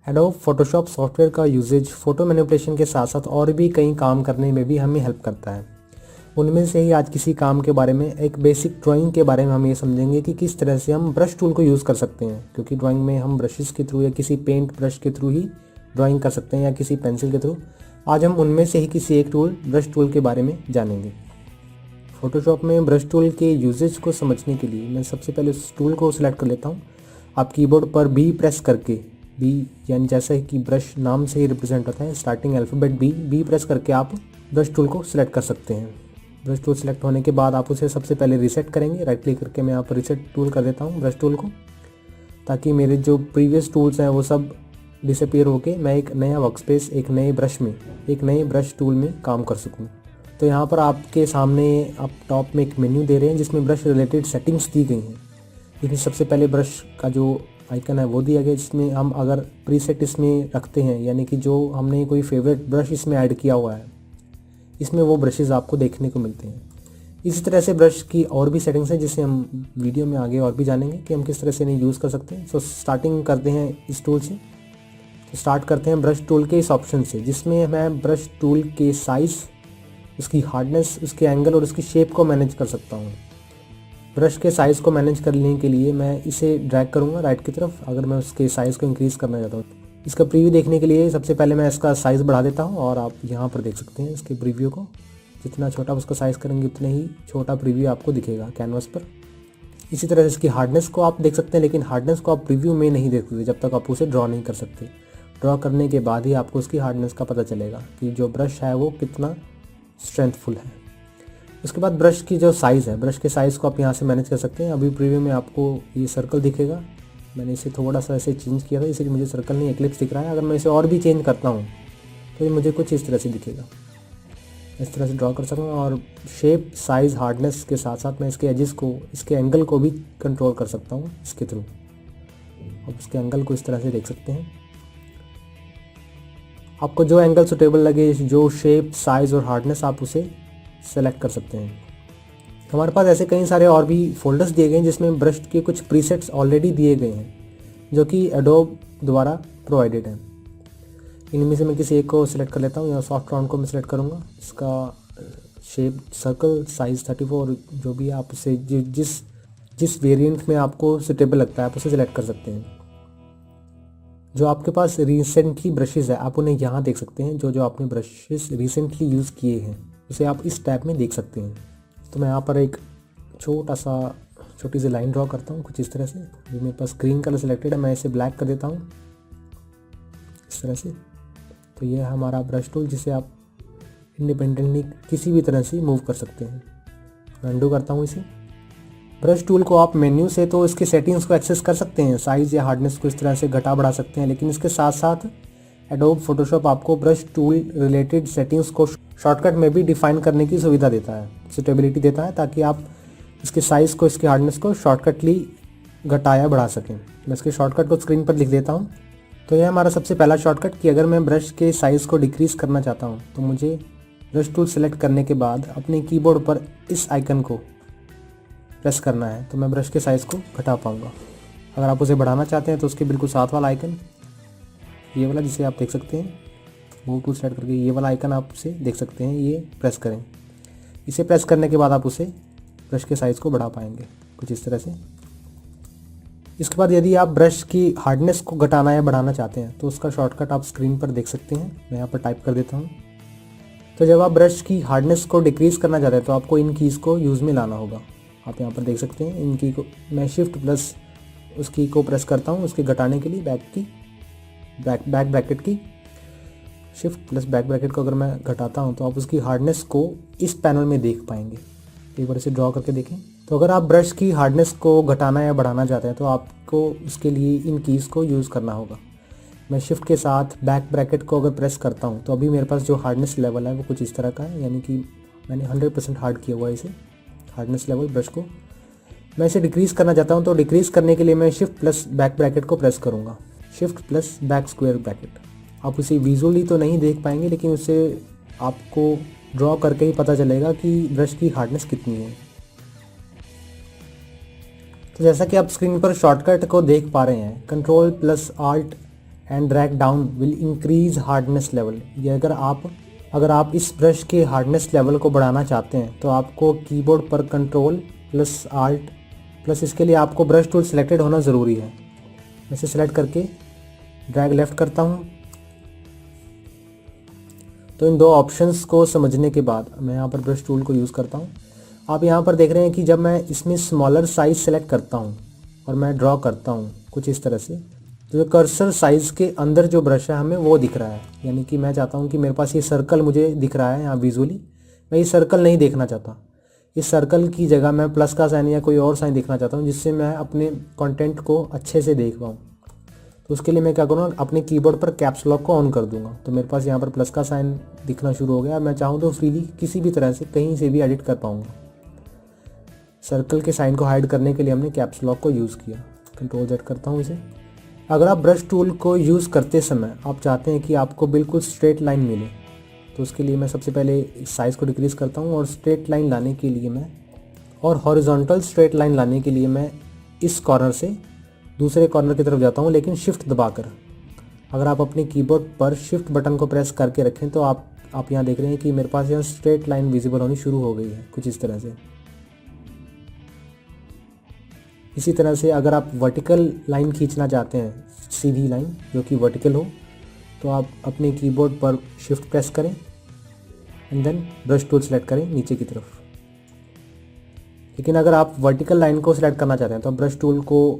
Adobe Photoshop software का usage photo manipulation के साथ साथ और भी कई काम करने में भी हमें हेल्प करता है। उनमें से ही आज किसी काम के बारे में, एक बेसिक ड्राइंग के बारे में हम ये समझेंगे कि किस तरह से हम ब्रश टूल को यूज़ कर सकते हैं, क्योंकि ड्राइंग में हम ब्रशेस के थ्रू या किसी पेंट ब्रश के थ्रू ही ड्राइंग कर सकते हैं या किसी पेंसिल के थ्रू। आज हम उनमें से ही किसी एक टूल, ब्रश टूल के बारे में जानेंगे। फ़ोटोशॉप में ब्रश टूल के यूजेज को समझने के लिए मैं सबसे पहले उस टूल को सिलेक्ट कर लेता हूँ। आप कीबोर्ड पर बी प्रेस करके, बी यानी जैसे कि ब्रश नाम से ही रिप्रेजेंट होता है, स्टार्टिंग अल्फ़ाबेट बी प्रेस करके आप ब्रश टूल को सिलेक्ट कर सकते हैं। ब्रश टूल सिलेक्ट होने के बाद आप उसे सबसे पहले रीसेट करेंगे। राइट क्लिक करके मैं यहाँ पर रीसेट टूल कर देता हूँ ब्रश टूल को, ताकि मेरे जो प्रीवियस टूल्स हैं वो सब डिसअपीयर होके मैं एक नया वर्कस्पेस, एक नए ब्रश में, एक नए ब्रश टूल में काम कर सकूँ। तो यहाँ पर आपके सामने आप टॉप में एक मेन्यू दे रहे हैं जिसमें ब्रश रिलेटेड सेटिंग्स दी गई हैं। लेकिन सबसे पहले ब्रश का जो आइकन है वो दिया गया, जिसमें हम अगर प्रीसेट इसमें रखते हैं, यानी कि जो हमने कोई फेवरेट ब्रश इसमें ऐड किया हुआ है, इसमें वो ब्रशेज़ आपको देखने को मिलते हैं। इसी तरह से ब्रश की और भी सेटिंग्स हैं जिसे हम वीडियो में आगे और भी जानेंगे कि हम किस तरह से इन्हें यूज़ कर सकते हैं। सो स्टार्टिंग करते हैं इस टूल से। तो स्टार्ट करते हैं ब्रश टूल के इस ऑप्शन से, जिसमें मैं ब्रश टूल के साइज़, उसकी हार्डनेस, उसके एंगल और उसकी शेप को मैनेज कर सकता हूँ। ब्रश के साइज़ को मैनेज करने के लिए मैं इसे ड्रैग करूँगा राइट की तरफ, अगर मैं उसके साइज़ को इंक्रीज़ करना चाहता हूँ। इसका प्रीव्यू देखने के लिए सबसे पहले मैं इसका साइज़ बढ़ा देता हूँ और आप यहाँ पर देख सकते हैं इसके प्रीव्यू को। जितना छोटा उसका साइज़ करेंगे उतने ही छोटा प्रीव्यू आपको दिखेगा कैनवास पर। इसी तरह से इसकी हार्डनेस को आप देख सकते हैं, लेकिन हार्डनेस को आप प्रीव्यू में नहीं देख सकते जब तक आप उसे ड्रॉ नहीं कर सकते। ड्रॉ करने के बाद ही आपको उसकी हार्डनेस का पता चलेगा कि जो ब्रश है वो कितना स्ट्रेंथफुल है। उसके बाद ब्रश की जो साइज़ है, ब्रश के साइज़ को आप यहाँ से मैनेज कर सकते हैं। अभी प्रीव्यू में आपको ये सर्कल दिखेगा, मैंने इसे थोड़ा सा ऐसे चेंज किया था, इसलिए मुझे सर्कल नहीं एक्लिप्स दिख रहा है। अगर मैं इसे और भी चेंज करता हूँ तो ये मुझे कुछ इस तरह से दिखेगा। इस तरह से ड्रॉ कर सकूँगा और शेप, साइज़, हार्डनेस के साथ साथ मैं इसके एजेस को, इसके एंगल को भी कंट्रोल कर सकता हूँ इसके थ्रू। आप इसके एंगल को इस तरह से देख सकते हैं। आपको जो एंगल सुटेबल लगे, जो शेप, साइज़ और हार्डनेस, आप उसे सेलेक्ट कर सकते हैं। हमारे पास ऐसे कई सारे और भी फोल्डर्स दिए गए हैं जिसमें ब्रश के कुछ प्रीसेट्स ऑलरेडी दिए गए हैं जो कि एडोब द्वारा प्रोवाइडेड हैं। इनमें से मैं किसी एक को सिलेक्ट कर लेता हूँ, या सॉफ्ट राउंड को मैं सिलेक्ट करूँगा। इसका शेप, सर्कल, साइज़ 34, जो भी आप उसे जिस वेरिएंट में आपको सुटेबल लगता है आप उसे सिलेक्ट कर सकते हैं। जो आपके पास रिसेंटली ब्रशेज़ है आप उन्हें यहाँ देख सकते हैं। जो आपने ब्रशेज़ रिसेंटली यूज़ किए हैं उसे आप इस टैब में देख सकते हैं। तो मैं यहाँ पर एक छोटी सी लाइन ड्रॉ करता हूँ कुछ इस तरह से। जो मेरे पास ग्रीन कलर सिलेक्टेड है, मैं इसे ब्लैक कर देता हूँ इस तरह से। तो ये है हमारा ब्रश टूल, जिसे आप इंडिपेंडेंटली किसी भी तरह से मूव कर सकते हैं। अनडू करता हूँ इसे। ब्रश टूल को आप मेन्यू से तो इसके सेटिंग्स को एक्सेस कर सकते हैं, साइज़ या हार्डनेस को इस तरह से घटा बढ़ा सकते हैं, लेकिन इसके साथ साथ एडोब फोटोशॉप आपको ब्रश टूल रिलेटेड सेटिंग्स को शॉर्टकट में भी डिफाइन करने की सुविधा देता है, सुटेबिलिटी देता है, ताकि आप इसके साइज़ को, इसकी हार्डनेस को शॉर्टकटली घटा या बढ़ा सकें। मैं इसके शॉर्टकट को स्क्रीन पर लिख देता हूँ। तो यह हमारा सबसे पहला शॉर्टकट कि अगर मैं ब्रश के साइज़ को डिक्रीज़ करना चाहता हूँ तो मुझे ब्रश टूल सेलेक्ट करने के बाद अपने कीबोर्ड पर इस आइकन को प्रेस करना है, तो मैं ब्रश के साइज़ को घटा पाऊँगा। अगर आप उसे बढ़ाना चाहते हैं तो उसके बिल्कुल साथ वाला आइकन, ये वाला जिसे आप देख सकते हैं, मूव टूल सेलेक्ट करके ये वाला आइकन आप उसे देख सकते हैं, ये प्रेस करें। इसे प्रेस करने के बाद आप उसे ब्रश के साइज़ को बढ़ा पाएंगे कुछ इस तरह से। इसके बाद यदि आप ब्रश की हार्डनेस को घटाना या बढ़ाना चाहते हैं तो उसका शॉर्टकट आप स्क्रीन पर देख सकते हैं। मैं यहाँ पर टाइप कर देता हूँ। तो जब आप ब्रश की हार्डनेस को डिक्रीज़ करना चाहते हैं तो आपको इन कीज़ को यूज़ में लाना होगा। आप यहाँ पर देख सकते हैं इन की को मैं शिफ्ट प्लस उस की को प्रेस करता हूँ उसके घटाने के लिए। बैक ब्रैकेट की शिफ्ट प्लस बैक ब्रैकेट को अगर मैं घटाता हूँ तो आप उसकी हार्डनेस को इस पैनल में देख पाएंगे। एक बार इसे ड्रॉ करके देखें। तो अगर आप ब्रश की हार्डनेस को घटाना या बढ़ाना चाहते हैं तो आपको उसके लिए इन कीज़ को यूज़ करना होगा। मैं शिफ्ट के साथ बैक ब्रैकेट को अगर प्रेस करता हूँ तो अभी मेरे पास जो हार्डनेस लेवल है वो कुछ इस तरह का है, यानी कि मैंने 100% हार्ड किया हुआ है इसे, हार्डनेस लेवल ब्रश को। मैं इसे डिक्रीज़ करना चाहता हूँ तो डिक्रीज़ करने के लिए मैं शिफ्ट प्लस बैक ब्रैकेट को प्रेस करूँगा, shift plus back square bracket. आप उसे विजुअली तो नहीं देख पाएंगे, लेकिन उसे आपको ड्रॉ करके ही पता चलेगा कि ब्रश की हार्डनेस कितनी है। तो जैसा कि आप स्क्रीन पर शॉर्टकट को देख पा रहे हैं, control plus alt and drag down will increase hardness level. ये अगर आप इस ब्रश के हार्डनेस लेवल को बढ़ाना चाहते हैं तो आपको कीबोर्ड पर कंट्रोल प्लस आल्ट प्लस इसके लिए आपको ब्रश टूल सिलेक्टेड होना ज़रूरी है। मैं इसे सिलेक्ट करके ड्रैग लेफ़्ट करता हूँ। तो इन दो ऑप्शंस को समझने के बाद मैं यहाँ पर ब्रश टूल को यूज़ करता हूँ। आप यहाँ पर देख रहे हैं कि जब मैं इसमें स्मॉलर साइज़ सेलेक्ट करता हूँ और मैं ड्रॉ करता हूँ कुछ इस तरह से, तो जो कर्सर साइज़ के अंदर जो ब्रश है हमें वो दिख रहा है। यानी कि मैं चाहता हूँ कि मेरे पास ये सर्कल मुझे दिख रहा है यहाँ विजुअली, मैं ये सर्कल नहीं देखना चाहता। इस सर्कल की जगह मैं प्लस का साइन या कोई और साइन देखना चाहता हूँ जिससे मैं अपने कंटेंट को अच्छे से देख पाऊँ। तो उसके लिए मैं क्या करूँगा, अपने कीबोर्ड पर कैप्स लॉक को ऑन कर दूंगा। तो मेरे पास यहाँ पर प्लस का साइन दिखना शुरू हो गया। मैं चाहूँ तो फ्रीली किसी भी तरह से कहीं से भी एडिट कर पाऊँगा। सर्कल के साइन को हाइड करने के लिए हमने कैप्स लॉक को यूज़ किया। कंट्रोल Z करता हूँ इसे। अगर आप ब्रश टूल को यूज़ करते समय आप चाहते हैं कि आपको बिल्कुल स्ट्रेट लाइन मिले, तो उसके लिए मैं सबसे पहले साइज़ को डिक्रीज़ करता हूँ और स्ट्रेट लाइन लाने के लिए मैं और हॉरिजॉन्टल स्ट्रेट लाइन लाने के लिए मैं इस कॉर्नर से दूसरे कॉर्नर की तरफ जाता हूँ, लेकिन शिफ्ट दबाकर। अगर आप अपने कीबोर्ड पर शिफ्ट बटन को प्रेस करके रखें तो आप यहाँ देख रहे हैं कि मेरे पास यहाँ स्ट्रेट लाइन विजिबल होनी शुरू हो गई है कुछ इस तरह से। इसी तरह से अगर आप वर्टिकल लाइन खींचना चाहते हैं, सीधी लाइन जो कि वर्टिकल हो, तो आप अपने कीबोर्ड पर शिफ्ट प्रेस करें and then brush tool select करें नीचे की तरफ। लेकिन अगर आप वर्टिकल लाइन को सिलेक्ट करना चाहते हैं तो आप ब्रश टूल को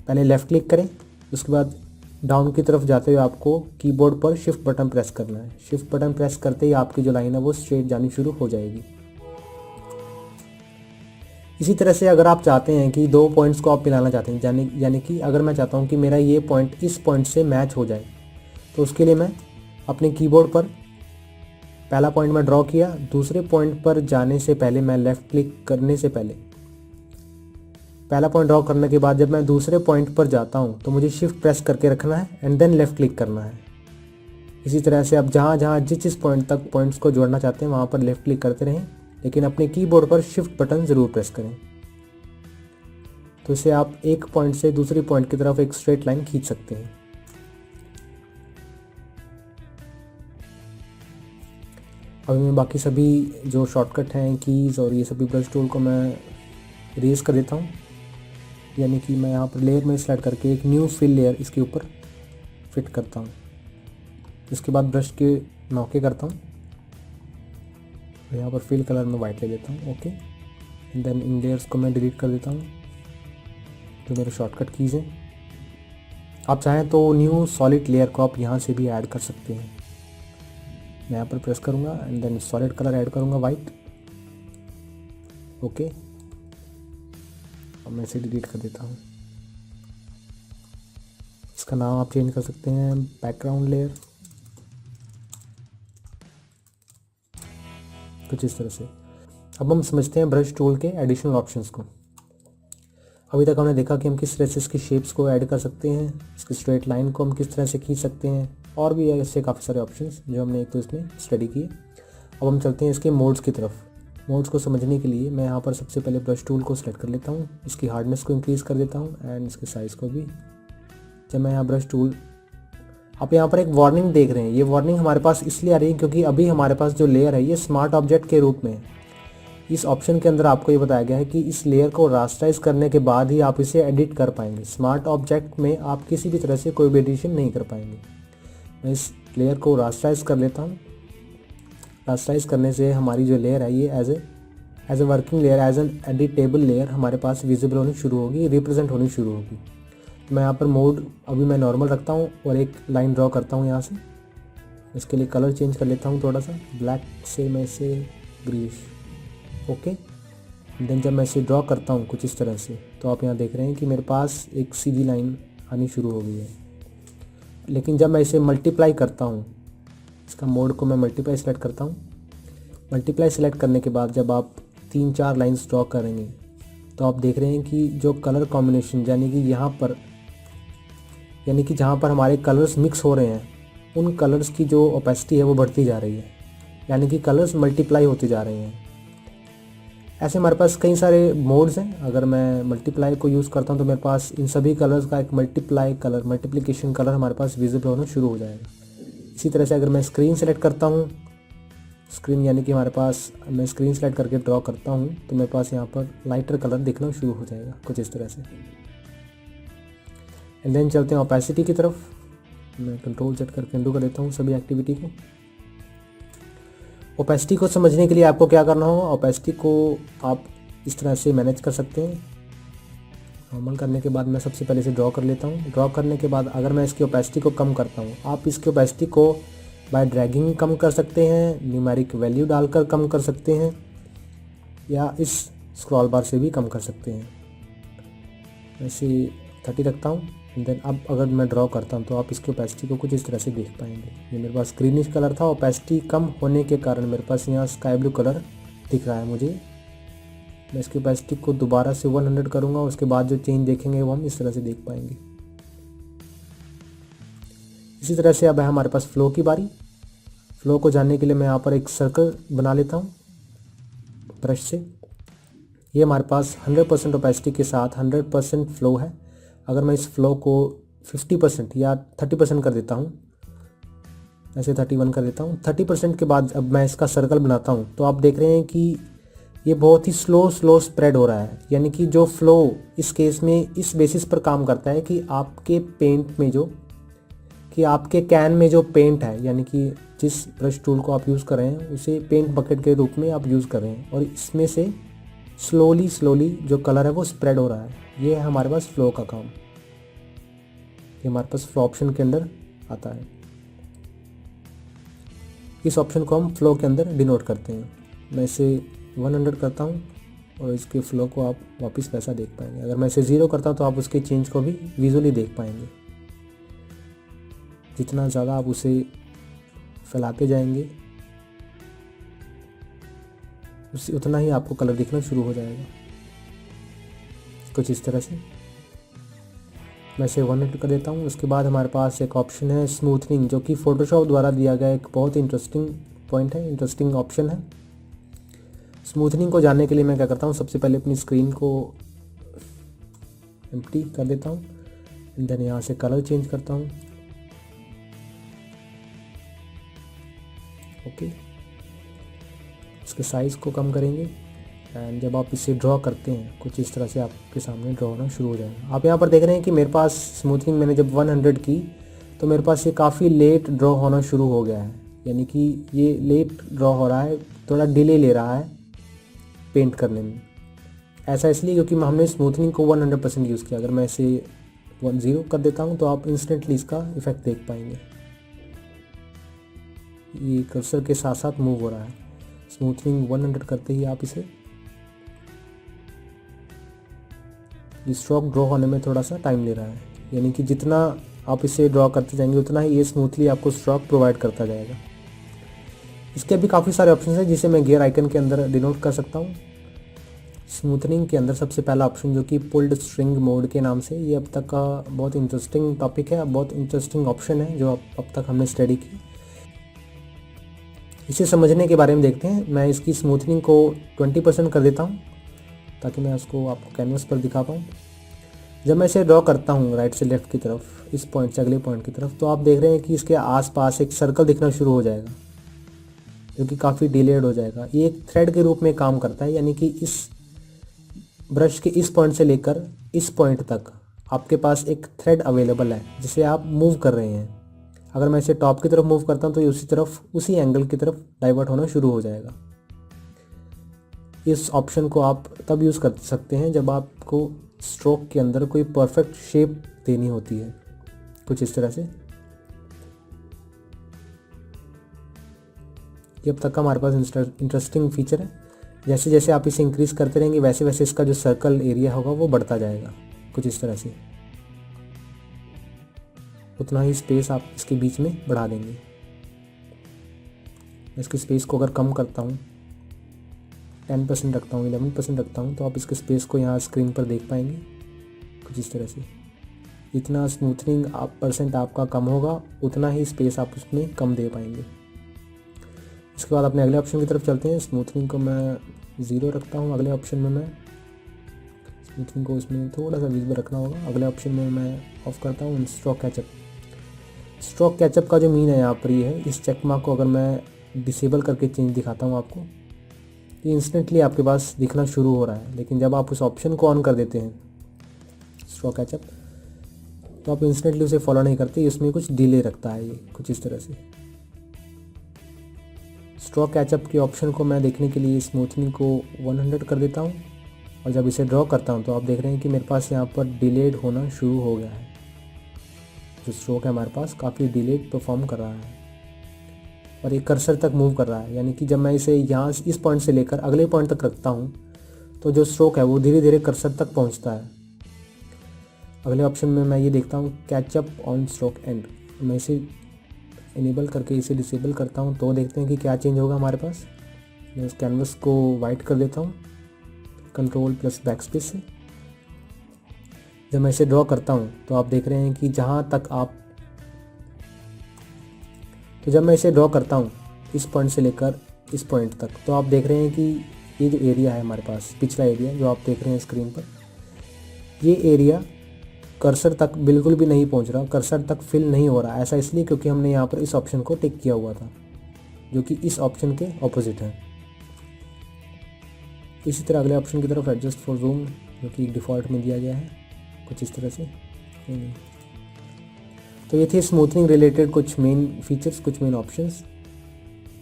पहले लेफ़्ट क्लिक करें, उसके बाद डाउन की तरफ जाते हुए आपको कीबोर्ड पर शिफ्ट बटन प्रेस करना है। शिफ्ट बटन प्रेस करते ही आपकी जो लाइन है वो स्ट्रेट जानी शुरू हो जाएगी। इसी तरह से अगर आप चाहते हैं कि दो पॉइंट्स को आप मिलाना चाहते हैं, यानी कि अगर मैं चाहता हूं कि मेरा ये पॉइंट इस पॉइंट से मैच हो जाए, तो उसके लिए मैं अपने कीबोर्ड पर पहला पॉइंट मैं ड्रॉ किया, दूसरे पॉइंट पर जाने से पहले मैं लेफ़्ट क्लिक करने से पहले पहला पॉइंट ड्रॉ करने के बाद जब मैं दूसरे पॉइंट पर जाता हूं तो मुझे शिफ्ट प्रेस करके रखना है एंड देन लेफ़्ट क्लिक करना है। इसी तरह से आप जहाँ जिस पॉइंट तक पॉइंट्स को जोड़ना चाहते हैं वहाँ पर लेफ़्ट क्लिक करते रहें, लेकिन अपने कीबोर्ड पर शिफ्ट बटन ज़रूर प्रेस करें। तो इसे आप एक पॉइंट से दूसरी पॉइंट की तरफ एक स्ट्रेट लाइन खींच सकते हैं। अभी मैं बाकी सभी जो शॉर्टकट हैं, कीज़ और ये सभी ब्रश टूल को मैं इरेज कर देता हूँ। यानी कि मैं यहाँ पर लेयर में सेलेक्ट करके एक न्यू फिल लेयर इसके ऊपर फिट करता हूँ। इसके बाद ब्रश के नौके करता हूँ, यहाँ पर फिल कलर में वाइट ले लेता हूँ। ओके, देन इन लेयर्स को मैं डिलीट कर देता हूँ जो मेरे शॉर्टकट कीज़ हैं। आप चाहें तो न्यू सॉलिड लेयर को आप यहाँ से भी ऐड कर सकते हैं। मैं यहाँ पर प्रेस करूँगा and then solid colour add करूँगा वाइट। ओके, अब मैं इसे डिलीट कर देता हूँ। इसका नाम आप चेंज कर सकते हैं बैकग्राउंड लेयर, कुछ इस तरह से। अब हम समझते हैं ब्रश टूल के एडिशनल ऑप्शंस को। अभी तक हमने देखा कि हम किस तरह से इसकी शेप्स को ऐड कर सकते हैं, इसकी स्ट्रेट लाइन को हम किस तरह से खींच सकते हैं, और भी ऐसे काफ़ी सारे ऑप्शंस जो हमने एक तो इसमें स्टडी किए। अब हम चलते हैं इसके मोड्स की तरफ। मोड्स को समझने के लिए मैं यहाँ पर सबसे पहले ब्रश टूल को सिलेक्ट कर लेता हूँ, इसकी हार्डनेस को इंक्रीज़ कर देता हूँ एंड इसके साइज़ को भी। जब मैं यहाँ ब्रश टूल, आप यहाँ पर एक वार्निंग देख रहे हैं, ये वार्निंग हमारे पास इसलिए आ रही है क्योंकि अभी हमारे पास जो लेयर है ये स्मार्ट ऑब्जेक्ट के रूप में है। इस ऑप्शन के अंदर आपको ये बताया गया है कि इस लेयर को रास्टराइज करने के बाद ही आप इसे एडिट कर पाएंगे। स्मार्ट ऑब्जेक्ट में आप किसी भी तरह से कोई भी एडिशन नहीं कर पाएंगे। मैं इस लेयर को रास्टराइज कर लेता हूँ। रास्टराइज करने से हमारी जो लेयर है ये as a working layer, as an editable layer हमारे पास विजिबल होनी शुरू होगी, रिप्रेजेंट होनी शुरू होगी। तो मैं यहाँ पर मोड अभी मैं नॉर्मल रखता हूँ और एक लाइन ड्रॉ करता हूँ यहाँ से। इसके लिए कलर चेंज कर लेता हूँ थोड़ा सा, ब्लैक से मैं इसे ग्रीश। ओके, देन जब मैं इसे ड्रॉ करता हूँ कुछ इस तरह से, तो आप यहाँ देख रहे हैं कि मेरे पास एक सीधी लाइन आनी शुरू हो गई है। लेकिन जब मैं इसे मल्टीप्लाई करता हूँ, इसका मोड को मैं मल्टीप्लाई सेलेक्ट करता हूँ। मल्टीप्लाई सेलेक्ट करने के बाद जब आप 3-4 लाइंस ड्रॉ करेंगे तो आप देख रहे हैं कि जो कलर कॉम्बिनेशन यानी कि जहाँ पर हमारे कलर्स मिक्स हो रहे हैं, उन कलर्स की जो ओपेसिटी है वो बढ़ती जा रही है, यानी कि कलर्स मल्टीप्लाई होते जा रहे हैं। ऐसे हमारे पास कई सारे मोड्स हैं। अगर मैं मल्टीप्लाई को यूज़ करता हूँ तो मेरे पास इन सभी कलर्स का एक मल्टीप्लिकेशन कलर हमारे पास विजिबल होना शुरू हो जाएगा। इसी तरह से अगर मैं स्क्रीन सेलेक्ट करता हूँ, स्क्रीन यानी कि हमारे पास मैं स्क्रीन सेलेक्ट करके ड्रॉ करता हूँ तो मेरे पास यहाँ पर लाइटर कलर दिखना शुरू हो जाएगा कुछ इस तरह से। एंड देन चलते हैं ओपेसिटी की तरफ। मैं कंट्रोल सेट करके अंडू कर देता हूँ सभी एक्टिविटी को। ओपेसिटी को समझने के लिए आपको क्या करना होगा, ओपेसिटी को आप इस तरह से मैनेज कर सकते हैं। नॉर्मल करने के बाद मैं सबसे पहले इसे ड्रॉ कर लेता हूँ। ड्रॉ करने के बाद अगर मैं इसकी ओपेसिटी को कम करता हूँ, आप इसकी ओपेसिटी को बाय ड्रैगिंग कम कर सकते हैं, न्यूमेरिक वैल्यू डालकर कम कर सकते हैं, या इस स्क्रॉल बार से भी कम कर सकते हैं। ऐसे 30 रखता हूँ। देन अब अगर मैं ड्रॉ करता हूँ तो आप इसकी ओपेसिटी को कुछ इस तरह से देख पाएंगे। ये मेरे पास ग्रीनिश कलर था, ओपेसिटी कम होने के कारण मेरे पास यहाँ स्काई ब्लू कलर दिख रहा है मुझे। मैं इसकी ओपेसिटी को दोबारा से 100 करूँगा, उसके बाद जो चेंज देखेंगे वो हम इस तरह से देख पाएंगे। इसी तरह से अब है हमारे पास फ्लो की बारी। फ्लो को जानने के लिए मैं यहाँ पर एक सर्कल बना लेता हूँ ब्रश से। ये हमारे पास 100% ओपेसिटी के साथ 100% फ्लो है। अगर मैं इस फ्लो को 50% या 30% कर देता हूँ, ऐसे 31 कर देता हूँ, 30% के बाद अब मैं इसका सर्कल बनाता हूँ तो आप देख रहे हैं कि ये बहुत ही स्लो स्प्रेड हो रहा है। यानी कि जो फ्लो इस केस में इस बेसिस पर काम करता है कि आपके पेंट में आपके कैन में जो पेंट है, यानी कि जिस ब्रश टूल को आप यूज़ कर रहे हैं उसे पेंट बकेट के रूप में आप यूज़ कर रहे हैं और इसमें से स्लोली जो कलर है वो स्प्रेड हो रहा है। ये है हमारे पास फ्लो का काम। ये हमारे पास फ्लो ऑप्शन के अंदर आता है। इस ऑप्शन को हम फ्लो के अंदर डिनोट करते हैं। मैं इसे 100 करता हूँ और इसके फ्लो को आप वापस वैसा देख पाएंगे। अगर मैं इसे 0 करता हूँ तो आप उसके चेंज को भी विजुअली देख पाएंगे। जितना ज़्यादा आप उसे फैलाते जाएंगे उतना ही आपको कलर दिखना शुरू हो जाएगा कुछ इस तरह से। मैं इसे 100 कर देता हूँ। उसके बाद हमारे पास एक ऑप्शन है स्मूथनिंग, जो कि फोटोशॉप द्वारा दिया गया एक बहुत इंटरेस्टिंग पॉइंट है, इंटरेस्टिंग ऑप्शन है। स्मूथनिंग को जानने के लिए मैं क्या करता हूँ, सबसे पहले अपनी स्क्रीन को एम्प्टी कर देता हूँ। देन यहाँ से कलर चेंज करता हूँ। ओके, इसके साइज़ को कम करेंगे एंड जब आप इसे ड्रॉ करते हैं कुछ इस तरह से आपके सामने ड्रॉ होना शुरू हो जाएगा। आप यहाँ पर देख रहे हैं कि मेरे पास स्मूथनिंग मैंने जब 100 की तो मेरे पास ये काफ़ी लेट ड्रॉ होना शुरू हो गया है। यानी कि ये लेट ड्रॉ हो रहा है, थोड़ा डिले ले रहा है पेंट करने में। ऐसा इसलिए क्योंकि हमने स्मूथनिंग को 100% यूज़ किया। अगर मैं इसे 10 कर देता हूँ तो आप इंस्टेंटली इसका इफेक्ट देख पाएंगे। ये कर्सर के साथ साथ मूव हो रहा है। स्मूथनिंग 100 करते ही आप इसे, ये स्ट्रोक ड्रॉ होने में थोड़ा सा टाइम ले रहा है। यानी कि जितना आप इसे ड्रॉ करते जाएंगे उतना ही ये स्मूथली आपको स्ट्रोक प्रोवाइड करता जाएगा। इसके भी काफ़ी सारे ऑप्शन हैं जिसे मैं गियर आइकन के अंदर डिनोट कर सकता हूँ। स्मूथनिंग के अंदर सबसे पहला ऑप्शन जो कि पुल्ड स्ट्रिंग मोड के नाम से, ये अब तक का बहुत इंटरेस्टिंग टॉपिक है, बहुत इंटरेस्टिंग ऑप्शन है जो अब तक हमने स्टडी की। इसे समझने के बारे में देखते हैं। मैं इसकी स्मूथनिंग को 20% कर देता हूँ ताकि मैं उसको आपको कैनवस पर दिखा पाऊँ। जब मैं इसे ड्रॉ करता हूँ राइट से लेफ्ट की तरफ, इस पॉइंट से अगले पॉइंट की तरफ, तो आप देख रहे हैं कि इसके आसपास एक सर्कल दिखना शुरू हो जाएगा जो कि काफ़ी डिलेड हो जाएगा। ये एक थ्रेड के रूप में काम करता है। यानी कि इस ब्रश के इस पॉइंट से लेकर इस पॉइंट तक आपके पास एक थ्रेड अवेलेबल है जिसे आप मूव कर रहे हैं। अगर मैं इसे टॉप की तरफ मूव करता हूँ तो ये उसी एंगल की तरफ डाइवर्ट होना शुरू हो जाएगा। इस ऑप्शन को आप तब यूज़ कर सकते हैं जब आपको स्ट्रोक के अंदर कोई परफेक्ट शेप देनी होती है कुछ इस तरह से। ये अब तक का हमारे पास इंटरेस्टिंग फीचर है। जैसे जैसे आप इसे इंक्रीज़ करते रहेंगे वैसे वैसे इसका जो सर्कल एरिया होगा वो बढ़ता जाएगा कुछ इस तरह से। उतना ही स्पेस आप इसके बीच में बढ़ा देंगे। इसकी स्पेस को अगर कम करता हूँ, 10% रखता हूँ, 11% रखता हूँ, तो आप इसके स्पेस को यहाँ स्क्रीन पर देख पाएंगे कुछ इस तरह से। जितना स्मूथनिंग % आपका कम होगा उतना ही स्पेस आप उसमें कम दे पाएंगे। इसके बाद अपने अगले ऑप्शन की तरफ चलते हैं। स्मूथनिंग को मैं 0 रखता हूँ। अगले ऑप्शन में मैं स्मूथनिंग को इसमें थोड़ा सा विजिबल रखना होगा। अगले ऑप्शन में मैं ऑफ करता हूँ स्ट्रोक कैचअप। स्ट्रोक कैचअप का जो मीन है यहाँ पर ये है, इस चेक मार्क को अगर मैं डिसेबल करके चेंज दिखाता हूँ आपको, ये इंस्टेंटली आपके पास दिखना शुरू हो रहा है। लेकिन जब आप उस ऑप्शन को ऑन कर देते हैं स्ट्रोक कैचअप, तो आप इंस्टेंटली उसे फॉलो नहीं करते, इसमें कुछ डिले रखता है ये कुछ इस तरह से। स्ट्रोक कैचअप के ऑप्शन को मैं देखने के लिए स्मूथनिंग को 100 कर देता हूँ और जब इसे ड्रॉ करता हूँ तो आप देख रहे हैं कि मेरे पास यहाँ पर डिलेड होना शुरू हो गया है। जो स्ट्रोक है हमारे पास काफ़ी डिलेड परफॉर्म कर रहा है और ये कर्सर तक मूव कर रहा है, यानी कि जब मैं इसे यहाँ इस पॉइंट से लेकर अगले पॉइंट तक रखता हूँ तो जो स्ट्रोक है वो धीरे धीरे कर्सर तक पहुँचता है। अगले ऑप्शन में मैं ये देखता हूँ कैचअप ऑन स्ट्रोक एंड। मैं इसे इनेबल करके इसे डिसेबल करता हूँ तो देखते हैं कि क्या चेंज होगा हमारे पास। मैं इस कैनवस को वाइट कर देता हूँ कंट्रोल प्लस बैकस्पेस से। जब मैं इसे ड्रॉ करता हूँ तो आप देख रहे हैं कि जब मैं इसे ड्रॉ करता हूँ इस पॉइंट से लेकर इस पॉइंट तक, तो आप देख रहे हैं कि ये जो एरिया है हमारे पास, पिछला एरिया जो आप देख रहे हैं स्क्रीन पर, ये एरिया कर्सर तक बिल्कुल भी नहीं पहुंच रहा, कर्सर तक फिल नहीं हो रहा। ऐसा इसलिए क्योंकि हमने यहाँ पर इस ऑप्शन को टिक किया हुआ था जो कि इस ऑप्शन के ऑपोजिट है। इसी तरह अगले ऑप्शन की तरफ एडजस्ट फॉर जूम जो कि डिफ़ॉल्ट में दिया गया है कुछ इस तरह से। तो ये थे स्मूथनिंग रिलेटेड कुछ मेन फीचर्स, कुछ मेन ऑप्शंस।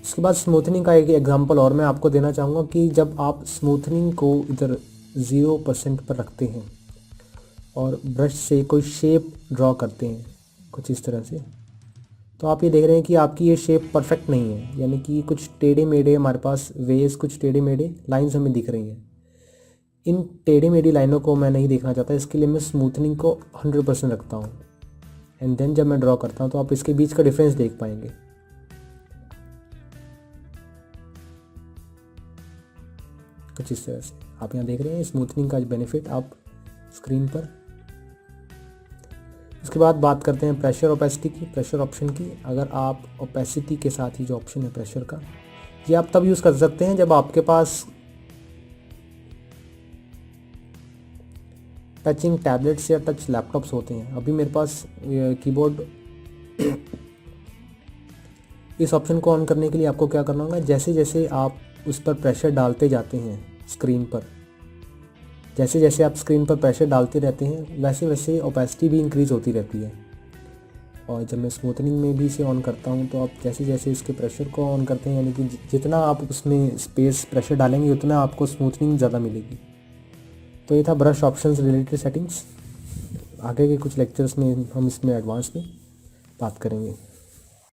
इसके बाद स्मूथनिंग का एक एग्जांपल और मैं आपको देना चाहूँगा कि जब आप स्मूथनिंग को इधर 0% पर रखते हैं और ब्रश से कोई शेप ड्रॉ करते हैं कुछ इस तरह से, तो आप ये देख रहे हैं कि आपकी ये शेप परफेक्ट नहीं है, यानी कि कुछ टेढ़े मेढ़े हमारे पास वेज, कुछ टेढ़े मेढ़े लाइंस हमें दिख रही हैं। इन टेढ़ी मेढ़ी लाइनों को मैं नहीं देखना चाहता, इसके लिए मैं स्मूथनिंग को 100% रखता हूँ एंड देन जब मैं ड्रॉ करता हूँ तो आप इसके बीच का डिफरेंस देख पाएंगे। कुछ इस तरह से आप यहाँ देख रहे हैं स्मूथनिंग का बेनिफिट आप स्क्रीन पर। उसके बाद बात करते हैं प्रेशर ओपेसिटी की, प्रेशर ऑप्शन की। अगर आप ओपेसिटी के साथ ही जो ऑप्शन है प्रेशर का, ये आप तब यूज़ कर सकते हैं जब आपके पास टचिंग टैबलेट्स या टच लैपटॉप्स होते हैं। अभी मेरे पास कीबोर्ड इस ऑप्शन को ऑन करने के लिए आपको क्या करना होगा, जैसे जैसे आप उस पर प्रेशर डालते जाते हैं स्क्रीन पर, जैसे जैसे आप स्क्रीन पर प्रेशर डालते रहते हैं वैसे वैसे ओपेसिटी भी इंक्रीज़ होती रहती है। और जब मैं स्मूथनिंग में भी इसे ऑन करता हूं तो आप जैसे जैसे इसके प्रेशर को ऑन करते हैं, यानी कि जितना आप उसमें स्पेस प्रेशर डालेंगे उतना आपको स्मूथनिंग ज़्यादा मिलेगी। तो ये था ब्रश ऑप्शंस रिलेटेड सेटिंग्स। आगे के कुछ लेक्चर्स में हम इसमें एडवांस में बात करेंगे।